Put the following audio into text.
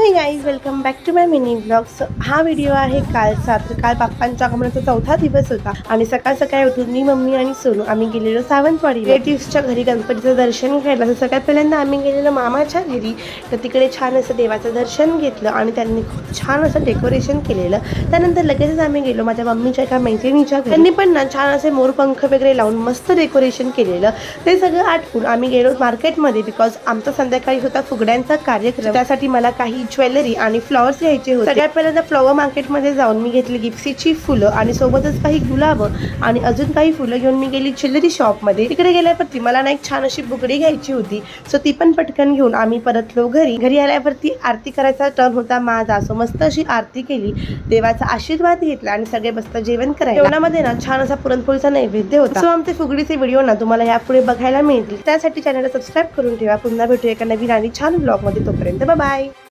हे guys, welcome back to my mini blogs. हा video आहे कालचा. काल बाप्पांच्या आगमनाचा 4था दिवस होता आणि सकाळ सकाळी उठून मी, मम्मी आणि सोनू आम्ही गेलेलो सावंतवाडी रिलेटिव्सच्या घरी गणपतीचं दर्शन घ्यायला. तर सगळ्यात पहिल्यांदा आम्ही गेलेलो मामाच्या घरी. तर तिकडे छान असं देवाचं दर्शन घेतलं आणि त्यांनी खूप छान असं डेकोरेशन केलेलं. त्यानंतर लगेचच आम्ही गेलो माझ्या मम्मीच्या एका मैत्रिणीच्या घरी. त्यांनी पण ना छान असे मोरपंख वगैरे लावून मस्त डेकोरेशन केलेलं. ते सगळं आटपून आम्ही गेलो मार्केटमध्ये, बिकॉज आमचा संध्याकाळी होता फुगड्यांचा कार्यक्रम. त्यासाठी मला काही ज्वेलरी आणि फ्लॉवर्स घ्यायचे होते. सगळ्यात पहिल्यांदा फ्लॉवर मार्केटमध्ये जाऊन मी घेतली गिफ्सीची फुलं आणि सोबतच काही गुलाब आणि अजून काही फुलं घेऊन मी गेली ज्वेलरी शॉपमध्ये. तिकडे गेल्यावरती मला ना एक छान अशी बुगडी घ्यायची होती, सो ती पण पटकन घेऊन आम्ही परतलो घरी आल्यावरती आरती करायचा टर्न होता माझा. सो मस्त अशी आरती केली, देवाचा आशीर्वाद घेतला आणि सगळे बसता जेवण करायला. जेवणामध्ये ना छान असा पुरणपोळीचा नैवेद्य होता. सो आमचे फुगडीचे व्हिडिओ ना तुम्हाला यापुढे बघायला मिळतील. त्यासाठी चॅनलला सबस्क्राईब करून ठेवा. पुन्हा भेटूया एका नवीन आणि छान ब्लॉग मध्ये. तोपर्यंत बाय बाय.